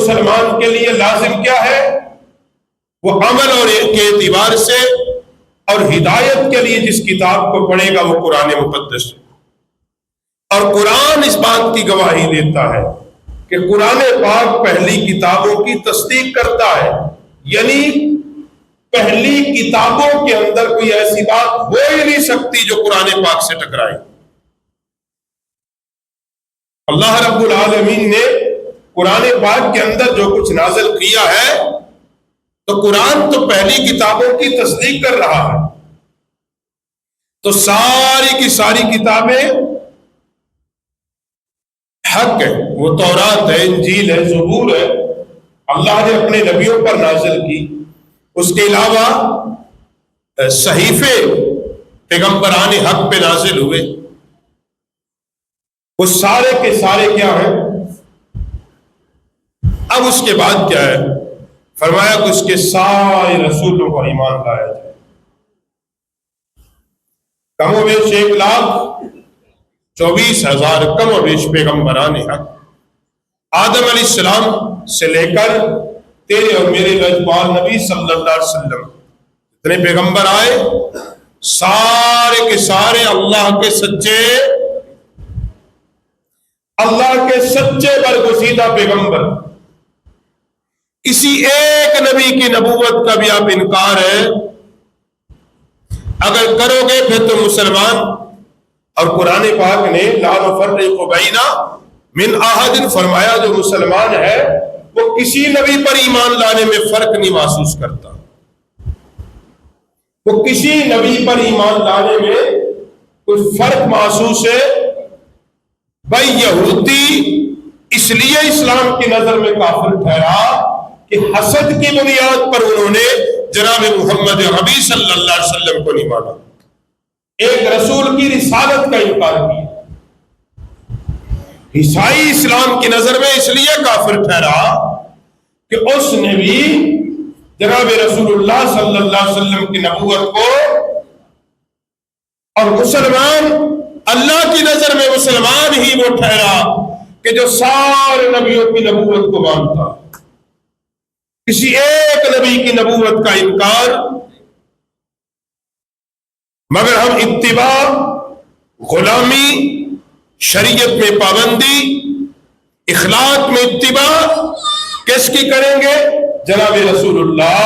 مسلمان کے لیے لازم کیا ہے؟ وہ عمل اور کے اعتبار سے اور ہدایت کے لیے جس کتاب کو پڑھے گا وہ قرآن مقدس ہے۔ اور قرآن اس بات کی گواہی دیتا ہے کہ قرآن پاک پہلی کتابوں کی تصدیق کرتا ہے، یعنی پہلی کتابوں کے اندر کوئی ایسی بات ہو ہی نہیں سکتی جو قرآن پاک سے ٹکرائے۔ اللہ رب العالمین نے قرآن پاک کے اندر جو کچھ نازل کیا ہے تو قرآن تو پہلی کتابوں کی تصدیق کر رہا ہے، تو ساری کی ساری کتابیں حق ہے۔ وہ تورات ہے، انجیل ہے، زبور ہے، اللہ نے اپنے نبیوں پر نازل کی۔ اس کے علاوہ صحیفے پیغمبران حق پہ نازل ہوئے، وہ سارے کے سارے کیا ہیں؟ اب اس کے بعد کیا ہے؟ فرمایا کہ اس کے سارے رسولوں پر ایمان لایا جائے۔ کم و بیش 1,24,000 کم و بیش پیغمبران حق، آدم علیہ السلام سے لے کر تیرے اور میرے رجبار نبی صلی اللہ علیہ وسلم اتنے پیغمبر آئے، سارے کے سارے اللہ کے سچے برگزیدہ پیغمبر۔ کسی ایک نبی کی نبوت کا بھی آپ انکار ہے اگر کرو گے پھر تو مسلمان، اور قرآن پاک نے لا نفرق بین من احد فرمایا جو مسلمان ہے وہ کسی نبی پر ایمان لانے میں فرق نہیں محسوس کرتا، وہ کسی نبی پر ایمان لانے میں کوئی فرق محسوس ہے۔ بھائی یہودی اس لیے اسلام کی نظر میں کافر ٹھہرا کہ حسد کی بنیاد پر انہوں نے جناب محمد نبی صلی اللہ علیہ وسلم کو نہیں مانا، ایک رسول کی رسالت کا انکار کیا۔ عیسائی اسلام کی نظر میں اس لیے کافر ٹھہرا کہ اس نے بھی جناب رسول اللہ صلی اللہ علیہ وسلم کی نبوت کو، اور مسلمان اللہ کی نظر میں مسلمان ہی وہ ٹھہرا کہ جو سارے نبیوں کی نبوت کو مانتا، کسی ایک نبی کی نبوت کا انکار۔ مگر ہم اتباع، غلامی، شریعت میں پابندی، اخلاق میں اتباع کس کی کریں گے؟ جناب رسول اللہ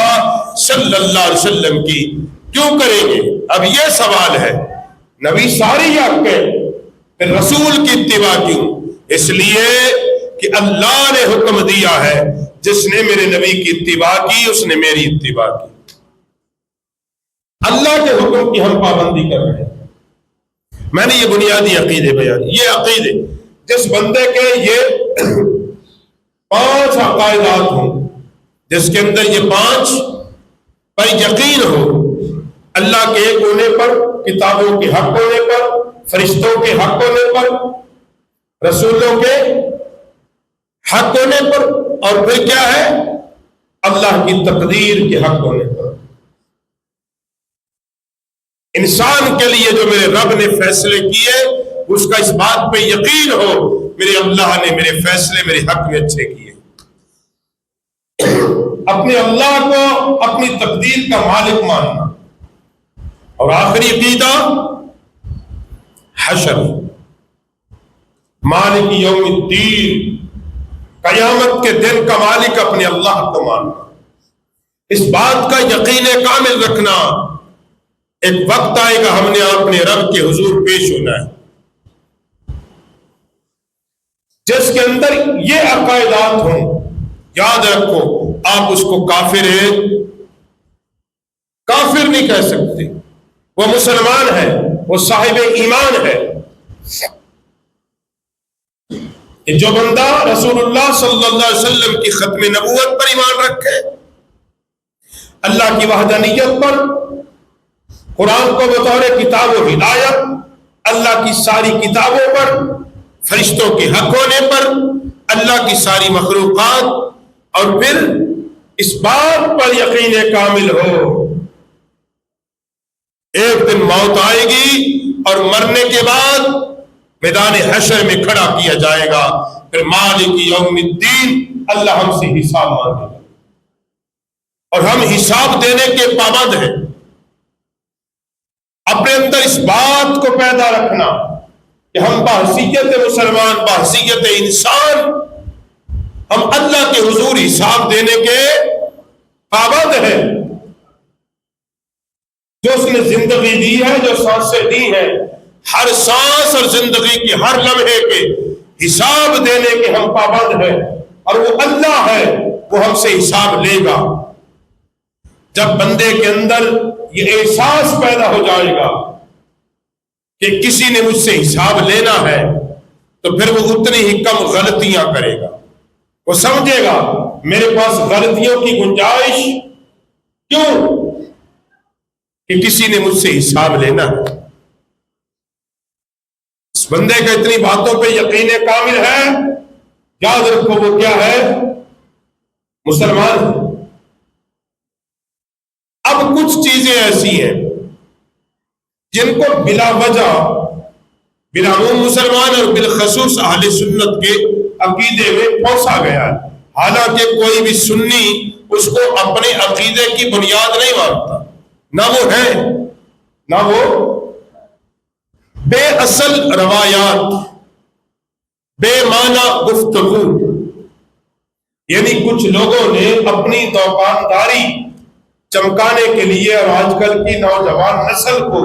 صلی اللہ علیہ وسلم کی کیوں کریں گے؟ اب یہ سوال ہے، نبی ساری حق ہے پھر رسول کی اتباع کیوں؟ اس لیے کہ اللہ نے حکم دیا ہے جس نے میرے نبی کی اتباع کی اس نے میری اتباع کی۔ اللہ کے حکم کی ہم پابندی کر رہے ہیں۔ میں نے یہ بنیادی عقیدے بیان، یہ عقیدے جس بندے کے یہ 5 عقائدات ہوں، جس کے اندر یہ 5 پر یقین ہو، اللہ کے ایک ہونے پر، کتابوں کے حق ہونے پر، فرشتوں کے حق ہونے پر، رسولوں کے حق ہونے پر، اور پھر کیا ہے؟ اللہ کی تقدیر کے حق ہونے پر۔ انسان کے لیے جو میرے رب نے فیصلے کیے اس کا اس بات پہ یقین ہو میرے اللہ نے میرے فیصلے میرے حق میں اچھے کیے۔ اپنے اللہ کو اپنی تقدیر کا مالک ماننا۔ اور آخری عقیدہ حشر، مالک یوم الدین، قیامت کے دن کا مالک اپنے اللہ کو ماننا، اس بات کا یقین کامل رکھنا ایک وقت آئے گا ہم نے اپنے رب کے حضور پیش ہونا ہے، جس کے اندر یہ عقائدات ہوں، یاد رکھو آپ اس کو کافر ہے، کافر نہیں کہہ سکتے، وہ مسلمان ہے، وہ صاحب ایمان ہے۔ جو بندہ رسول اللہ صلی اللہ علیہ وسلم کی ختم نبوت پر ایمان رکھے، اللہ کی وحدانیت پر، قرآن کو بطور کتاب و ہدایت، اللہ کی ساری کتابوں پر، فرشتوں کے حق ہونے پر، اللہ کی ساری مخلوقات، اور پھر اس بات پر یقین کامل ہو ایک دن موت آئے گی اور مرنے کے بعد میدان حشر میں کھڑا کیا جائے گا، پھر مالک یوم الدین، اللہ ہم سے حساب مانگے گا اور ہم حساب دینے کے پابند ہیں۔ اپنے اندر اس بات کو پیدا رکھنا کہ ہم بحیثیت مسلمان، بحیثیت انسان، ہم اللہ کے حضور حساب دینے کے پابند ہیں۔ جو اس نے زندگی دی ہے، جو سانسیں دی ہیں، ہر سانس اور زندگی کے ہر لمحے کے حساب دینے کے ہم پابند ہیں، اور وہ اللہ ہے، وہ ہم سے حساب لے گا۔ جب بندے کے اندر یہ احساس پیدا ہو جائے گا کہ کسی نے مجھ سے حساب لینا ہے، تو پھر وہ اتنی ہی کم غلطیاں کرے گا۔ وہ سمجھے گا میرے پاس غلطیوں کی گنجائش کیوں، کہ کسی نے مجھ سے حساب لینا ہے۔ اس بندے کا اتنی باتوں پہ یقین کامل ہے، یاد رکھو وہ کیا ہے؟ مسلمان ہے۔ اب کچھ چیزیں ایسی ہیں جن کو بلا وجہ بالعموم مسلمان اور بالخصوص اہل سنت کے عقیدے میں پھونسا گیا ہے، حالانکہ کوئی بھی سنی اس کو اپنے عقیدے کی بنیاد نہیں مانتا، نہ وہ ہے نہ وہ بے اصل روایات، بے معنی گفتگو، یعنی کچھ لوگوں نے اپنی دکانداری چمکانے کے لیے اور آج کل کی نوجوان نسل کو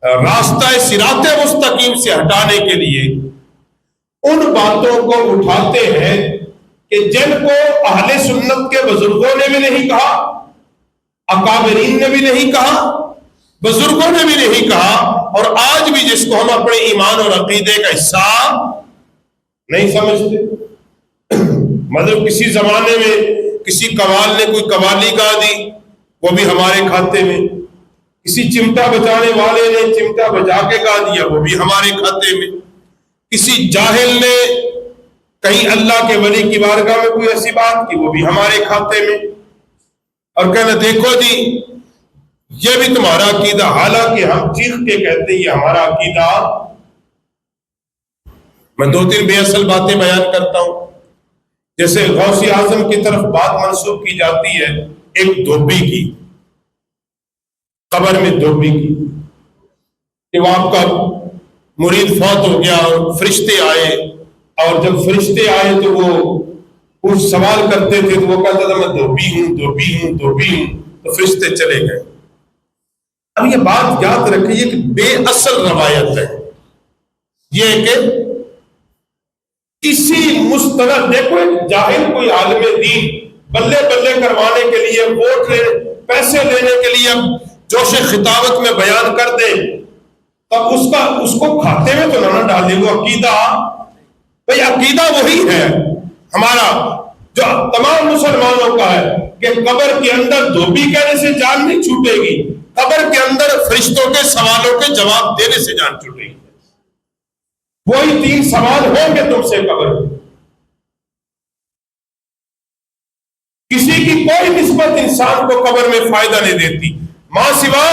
راستہ صراط مستقیم سے ہٹانے کے لیے ان باتوں کو اٹھاتے ہیں کہ جن کو اہل سنت کے بزرگوں نے بھی نہیں کہا، اکابرین نے بھی نہیں کہا، بزرگوں نے بھی نہیں کہا، اور آج بھی جس کو ہم اپنے ایمان اور عقیدے کا حصہ نہیں سمجھتے۔ مطلب کسی زمانے میں کسی قوال نے کوئی قوالی گا دی، وہ بھی ہمارے کھاتے میں، کسی چمٹا بجانے والے نے چمٹا بجا کے گا دیا، وہ بھی ہمارے کھاتے میں، کسی جاہل نے کہیں اللہ کے ولی کی بارگاہ میں کوئی ایسی بات کی، وہ بھی ہمارے کھاتے میں، اور کہنا دیکھو جی یہ بھی تمہارا عقیدہ، حالانکہ ہم چیخ کے کہتے ہیں یہ ہمارا عقیدہ۔ میں دو تین بے اصل باتیں بیان کرتا ہوں، جیسے غوث اعظم کی طرف بات منسوب کی جاتی ہے ایک دھوبی کی، قبر میں دھوبی کی، کہ وہ آپ کا مرید فوت ہو گیا اور فرشتے آئے، اور جب فرشتے آئے تو وہ کچھ سوال کرتے تھے تو وہ کہتا تھا میں دھوبی ہوں دھوبی ہوں دھوبی ہوں، تو فرشتے چلے گئے۔ اب یہ بات یاد رکھیں، یہ کہ بے اصل روایت ہے، یہ کہ کسی مستند، دیکھو ایک جاہل کوئی عالم دین بلے بلے کروانے کے لیے، ووٹ لے پیسے لینے کے لیے جوش خطابت میں بیان کر دے، تب اس کو کھاتے میں تو نہ ڈالے۔ وہ عقیدہ، بھئی عقیدہ وہی ہے ہمارا جو تمام مسلمانوں کا ہے کہ قبر کے اندر دھوبی کہنے سے جان نہیں چھوٹے گی، قبر کے اندر فرشتوں کے سوالوں کے جواب دینے سے جان چھوٹے گی۔ وہی تین سوال ہوں گے تم سے قبر میں۔ کسی کی کوئی نسبت انسان کو قبر میں فائدہ نہیں دیتی ماں سوا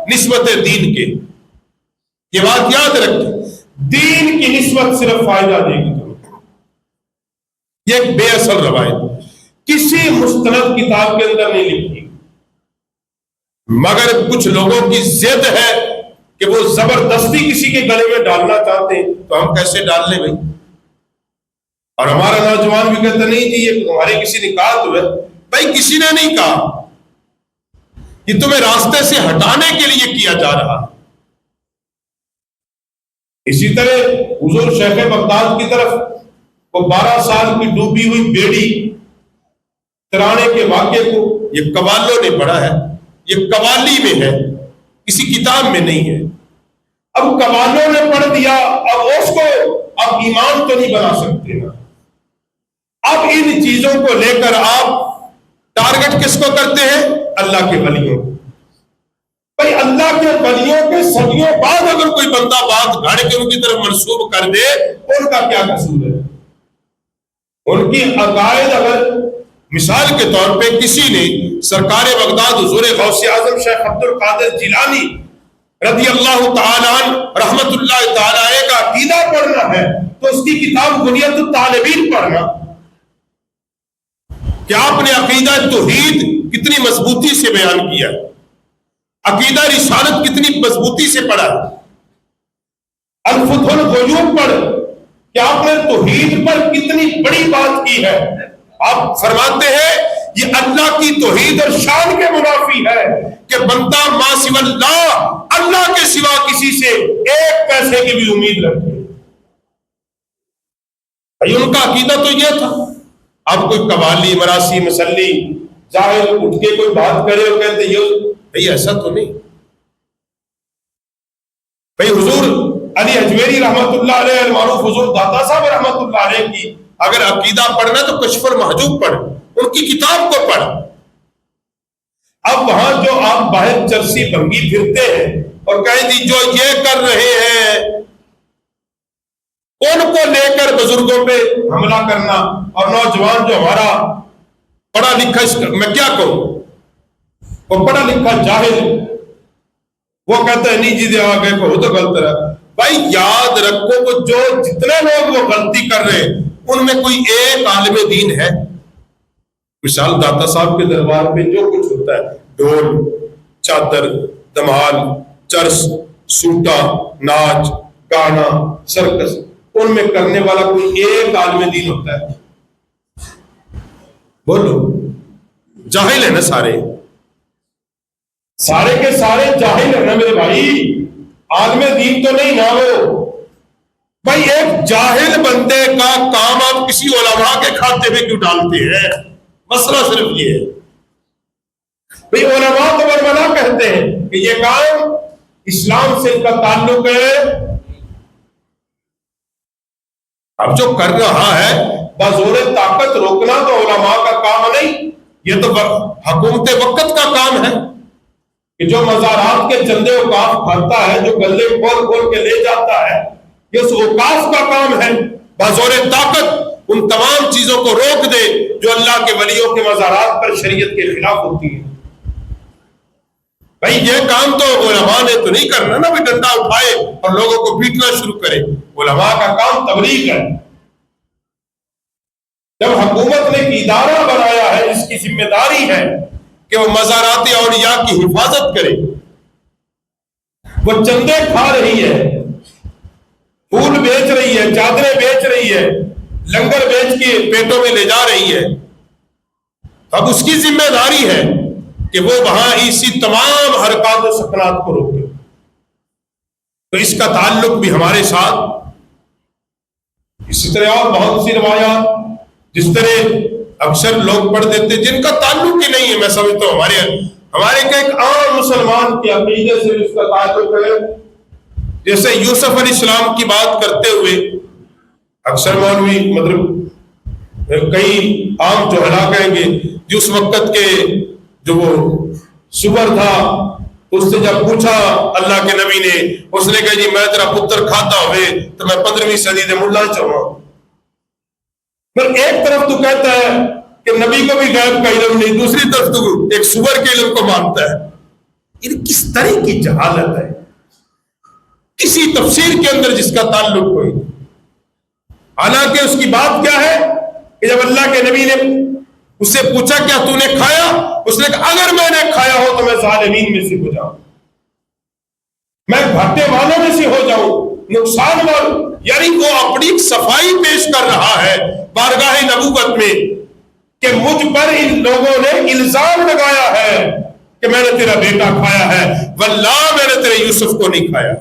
نسبت دین کے۔ یہ بات یاد رکھیں، دین کی نسبت صرف فائدہ دے گی تمہیں۔ یہ ایک بے اصل روایت کسی مستند کتاب کے اندر نہیں لکھی، مگر کچھ لوگوں کی ضد ہے کہ وہ زبردستی کسی کے گلے میں ڈالنا چاہتے ہیں، تو ہم کیسے ڈال لیں بھائی؟ اور ہمارا نوجوان بھی کہتا نہیں جی یہ تمہارے کسی نے کہا تو ہے، بھائی کسی نے نہیں کہا، یہ تمہیں راستے سے ہٹانے کے لیے کیا جا رہا ہے۔ اسی طرح حضور شیخ بغداد کی طرف وہ 12 سال کی ڈوبی ہوئی بیڑی ترانے کے واقعے کو یہ قوالوں نے پڑھا ہے، یہ قوالی میں ہے، کسی کتاب میں نہیں ہے۔ اب قوالوں نے پڑھ دیا، اب اس کو اب ایمان تو نہیں بنا سکتے نا۔ اب ان چیزوں کو لے کر آپ ٹارگٹ کس کو کرتے ہیں؟ اللہ کے ولیوں۔ بھائی اللہ کے ولیوں کے صدیوں بعد اگر کوئی بندہ بات گھاڑے کے ان کی طرف منسوب کر دے، ان کا کیا قصور ہے؟ ان کی عقائد، اگر مثال کے طور پہ کسی نے سرکار بغداد حضور غوث اعظم شیخ عبد القادر جیلانی رضی اللہ تعالیٰ عنہ رحمت اللہ تعالیٰ علیہ کا عقیدہ پڑھنا ہے تو اس کی کتاب بنیۃ الطالبین پڑھنا کہ آپ نے عقیدہ توحید کتنی مضبوطی سے بیان کیا، عقیدہ رسالت کتنی مضبوطی سے پڑھا، الفتح الغیوب پڑھ کہ آپ نے توحید پر کتنی بڑی بات کی ہے۔ آپ فرماتے ہیں یہ اللہ کی توحید اور شان کے منافی ہے کہ بندہ ما سوى اللہ، اللہ کے سوا کسی سے ایک پیسے کی بھی امید رکھے۔ ان کا عقیدہ تو یہ تھا۔ اب کوئی قوالی مراسی مسلی ظاہر اٹھ کے کوئی بات کرے اور کہتے یہ بھئی ایسا تو نہیں، بھئی حضور علی اجمیری رحمت اللہ علیہ المعروف حضور داتا صاحب رحمت اللہ علیہ کی اگر عقیدہ پڑھنا تو کشف المحجوب پڑھ، ان کی کتاب کو پڑھ۔ اب وہاں جو آپ باہر چرسی بھنگی پھرتے ہیں اور کہیں دی جو یہ کر رہے ہیں ان کو لے کر بزرگوں پہ حملہ کرنا، اور نوجوان جو ہمارا پڑھا لکھا، میں کیا کہوں، وہ پڑھا لکھا جاہل وہ کہتا ہے نہیں جی دے آگے کو تو غلط رہا۔ بھائی یاد رکھو کہ جو جتنے لوگ وہ غلطی کر رہے ہیں ان میں کوئی ایک عالم دین ہے۔ مثال داتا صاحب کے دربار پہ جو کچھ ہوتا ہے، ڈھول، چادر، دمال، چرس، سوٹا، ناچ، گانا، سرکس، ان میں کرنے والا کوئی ایک عالم دین ہوتا ہے؟ بولو، جاہل ہے نا سارے، سارے کے سارے جاہل ہیں نا میرے بھائی، عالم دین تو نہیں نا وہ۔ بھائی ایک جاہل بندے کا کام آپ کسی علماء کے کھاتے میں کیوں ڈالتے ہیں؟ مسئلہ صرف یہ ہے۔ بھئی علماء تو برملا کہتے ہیں کہ یہ کام اسلام سے ان کا تعلق ہے، اب جو کر رہا ہے بزور طاقت روکنا تو علماء کا کام نہیں، یہ تو حکومت وقت کا کام ہے کہ جو مزارات کے چندے اوقاف کھاتا ہے، جو گلے کھول کھول کے لے جاتا ہے، یہ اس اوقاف کا کام ہے بزور طاقت ان تمام چیزوں کو روک دے جو اللہ کے ولیوں کے مزارات پر شریعت کے خلاف ہوتی ہیں۔ بھائی یہ کام تو علماء نے تو نہیں کرنا نا، بھی ڈنڈا اٹھائے اور لوگوں کو پیٹنا شروع کرے۔ علماء کا کام تبلیغ ہے۔ جب حکومت نے ادارہ بنایا ہے اس کی ذمہ داری ہے کہ وہ مزارات اولیاء کی حفاظت کرے، وہ چندے کھا رہی ہے، پھول بیچ رہی ہے، چادریں بیچ رہی ہے، لنگر بیچ کے پیٹوں میں لے جا رہی ہے، اب اس کی ذمہ داری ہے کہ وہ وہاں اسی تمام حرکات و سکنات کو روکے۔ تو اس کا تعلق بھی ہمارے ساتھ، اسی طرح اور بہت سی روایات جس طرح اکثر لوگ پڑھ دیتے جن کا تعلق ہی نہیں ہے، میں سمجھتا ہوں ہمارے کہ ایک عام مسلمان کے عقیدے سے اس کا تعلق ہے۔ جیسے یوسف علیہ السلام کی بات کرتے ہوئے اکثر مولوی مطلب کئی عام جہلا کہیں گے جس وقت کے جو وہ سور تھا اس سے جب پوچھا اللہ کے نبی نے، اس نے کہا جی میں تیرا پتر کھاتا ہوئے تو میں 15ویں صدی دے ملا چاہوں۔ پھر ایک طرف تو کہتا ہے کہ نبی کو بھی غیب کا علم نہیں، دوسری طرف تو ایک سور کے علم کو مانتا ہے۔ یہ کس طرح کی جہالت ہے، کسی تفسیر کے اندر جس کا تعلق کوئی نہیں۔ حالانکہ اس کی بات کیا ہے کہ جب اللہ کے نبی نے اس سے پوچھا کیا تو نے کھایا، اس نے کہا اگر میں نے کھایا ہو تو میں ظالمین میں سے ہو جاؤں، میں گھاٹے والوں میں سے ہو جاؤں، نقصان والوں، یعنی وہ اپنی صفائی پیش کر رہا ہے بارگاہ نبوت میں کہ مجھ پر ان لوگوں نے الزام لگایا ہے کہ میں نے تیرا بیٹا کھایا ہے، واللہ میں نے تیرے یوسف کو نہیں کھایا۔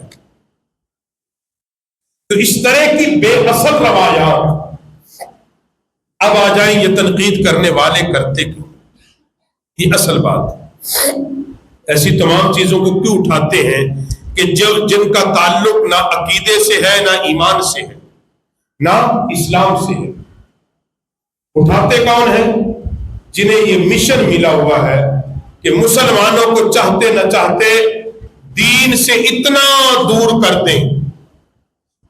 تو اس طرح کی بے اصل روایات اب آ جائیں یہ تنقید کرنے والے کرتے کیوں، یہ اصل بات ایسی تمام چیزوں کو کیوں اٹھاتے ہیں کہ جن کا تعلق نہ عقیدے سے ہے، نہ ایمان سے ہے، نہ اسلام سے ہے۔ اٹھاتے کون ہیں؟ جنہیں یہ مشن ملا ہوا ہے کہ مسلمانوں کو چاہتے نہ چاہتے دین سے اتنا دور کر دیں،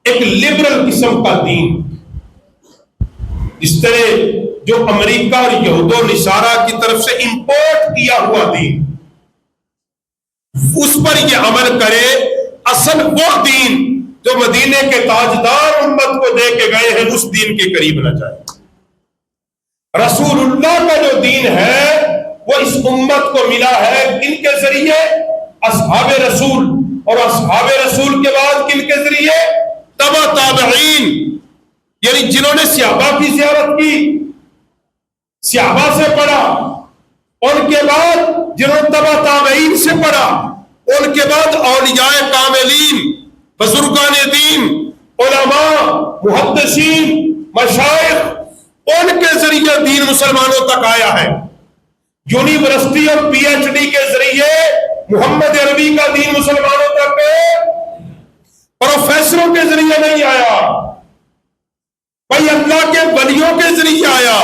ایک لبرل قسم کا دین، اس طرح جو امریکہ اور یہود و نصارہ کی طرف سے امپورٹ کیا ہوا دین، اس پر یہ عمل کرے. اصل وہ دین جو مدینے کے تاجدار امت کو دے کے گئے ہیں اس دین کے قریب نہ جائے. رسول اللہ کا جو دین ہے وہ اس امت کو ملا ہے کن کے ذریعے؟ اصحاب رسول. اور اصحاب رسول کے بعد کن کے ذریعے؟ تبع تابعین، یعنی جنہوں نے صحابہ کی زیارت کی، صحابہ سے پڑھا، ان کے بعد جنہوں نے تبع تابعین سے پڑھا، ان کے بعد اولیاء کاملین، بزرگان دین، علماء، محدثین، مشائخ، ان کے ذریعے دین مسلمانوں تک آیا ہے. یونیورسٹی اور پی ایچ ڈی کے ذریعے محمد عربی کا دین مسلمانوں تک پروفیسروں کے ذریعے نہیں آیا بھائی، اللہ کے ولیوں کے ذریعے آیا.